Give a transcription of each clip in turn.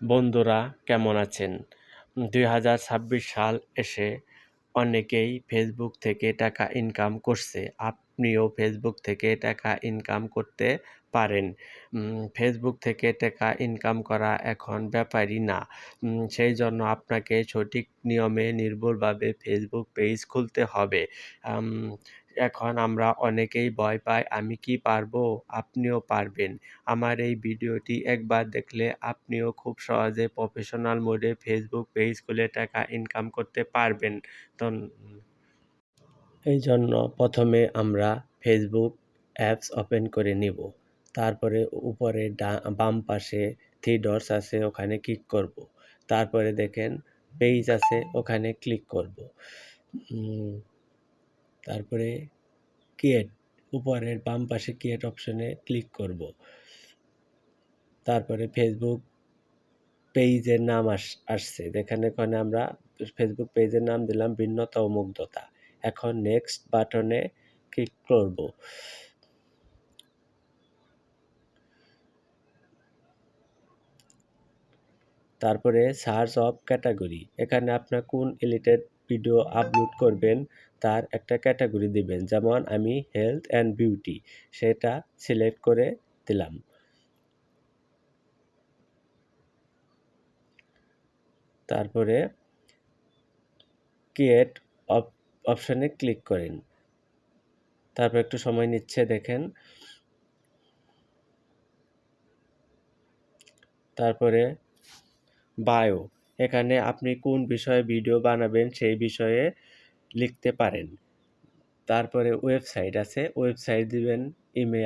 বন্ধুরা কেমন আছেন? ২০২৬ সাল এসে অনেকেই ফেসবুক থেকে টাকা ইনকাম করছে। আপনিও ফেসবুক থেকে টাকা ইনকাম করতে পারেন। ফেসবুক থেকে টাকা ইনকাম করা এখন ব্যাপারই না। সেইজন্য আপনাকে সঠিক নিয়মে নির্ভুলভাবে ফেসবুক পেজ খুলতে হবে। আম এখন আমরা অনেকেই ভয় পাই, "আমি কি পারবো?" আপনিও পারবেন। আমার এই ভিডিওটি একবার দেখলে আপনিও খুব সহজে প্রফেশনাল মোডে ফেসবুক পেজ খুলে টাকা ইনকাম করতে পারবেন। তন এইজন্য প্রথমে আমরা ফেসবুক অ্যাপস ওপেন করে নিব। তারপরে উপরে বাম পাশে 3 ডটস আছে ওখানে ক্লিক করব। তারপরে দেখেন পেজ আছে ওখানে ক্লিক করব। তারপরে ক্রিয়েট উপরের বাম পাশে ক্রিয়েট অপশনে ক্লিক করব। তারপরে ফেসবুক পেজের নাম আসছে। দেখেন এখানে আমরা ফেসবুক পেজের নাম দিলাম ভিন্নতা ও মুগ্ধতা। এখন নেক্সট বাটনে ক্লিক করব। তারপরে সার্চ অফ ক্যাটাগরি। এখানে আপনার কোন রিলেটেড ভিডিও আপলোড করবেন তার একটা ক্যাটাগরি দিবেন। যেমন আমি হেলথ অ্যান্ড বিউটি সেটা সিলেক্ট করে দিলাম। তারপরে ক্রিয়েট অপশনে ক্লিক করেন। তারপর একটু সময় নিচ্ছে দেখেন। তারপরে বায়ো, এখানে আপনি কোন বিষয়ে ভিডিও বানাবেন সেই বিষয়ে লিখতে পারেন। তারপরে ওয়েবসাইট আছে, ওয়েবসাইট দিবেন,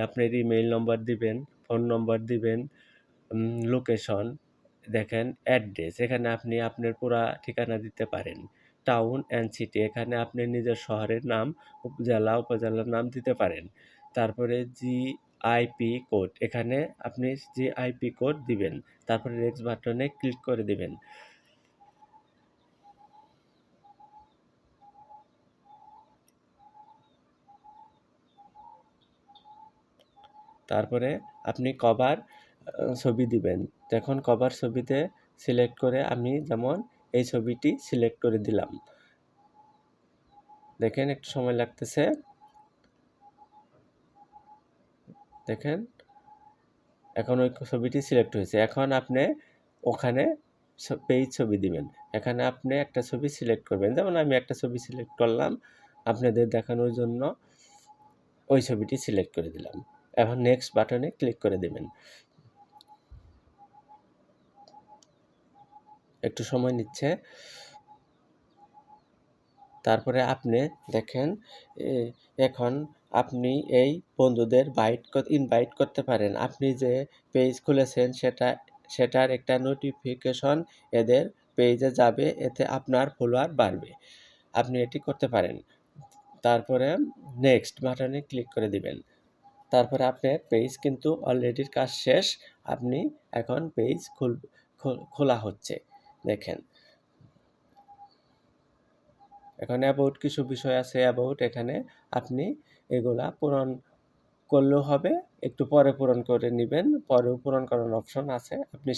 আপনার ইমেইল নম্বর দিবেন, ফোন নম্বর দিবেন, লোকেশন দেখেন, অ্যাড্রেস এখানে আপনি আপনার পুরা ঠিকানা দিতে পারেন। টাউন অ্যান্ড সিটি এখানে আপনি নিজের শহরের নাম, জেলা, উপজেলার নাম দিতে পারেন। তারপরে জিআইপি কোড এখানে আপনি জিআইপি কোড দিবেন। তারপরে নেক্সট বাটনে ক্লিক করে দিবেন। তারপরে আপনি কভার ছবি দিবেন। এখন কভার ছবিতে সিলেক্ট করে আমি যেমন এই ছবিটি সিলেক্ট করে দিলাম। দেখেন একটু সময় লাগতেছে। দেখেন এখন ওই ছবিটি সিলেক্ট হয়েছে। এখন আপনি ওখানে পেজ ছবি দিবেন। এখানে আপনি একটা ছবি সিলেক্ট করবেন। যেমন আমি একটা ছবি সিলেক্ট করলাম। আপনাদের দেখানোর জন্য ওই ছবিটি সিলেক্ট করে দিলাম। এখন নেক্সট বাটনে ক্লিক করে দিবেন। একটু সময় নিচ্ছে। তারপরে আপনি দেখেন এখন আপনি এই বন্ধুদের ইনভাইট করতে পারেন। আপনি যে পেজ খুলেছেন সেটার একটা নোটিফিকেশন এদের পেজে যাবে, এতে আপনার ফলোয়ার বাড়বে। আপনি এটি করতে পারেন। তারপরে নেক্সট বাটনে ক্লিক করে দিবেন। তারপরে আপনার পেজ কিন্তু অলরেডি কাজ শেষ। আপনি এখন পেজ খোলা হচ্ছে। দেখেন। এখানে অ্যাবাউট কিছু বিষয় আছে, অ্যাবাউট এখানে আপনি এগুলা পূরণ করলেও হবে, একটু পরে পূরণ করে নিবেন, পরেও পূরণ করার অপশন আছে, আপনি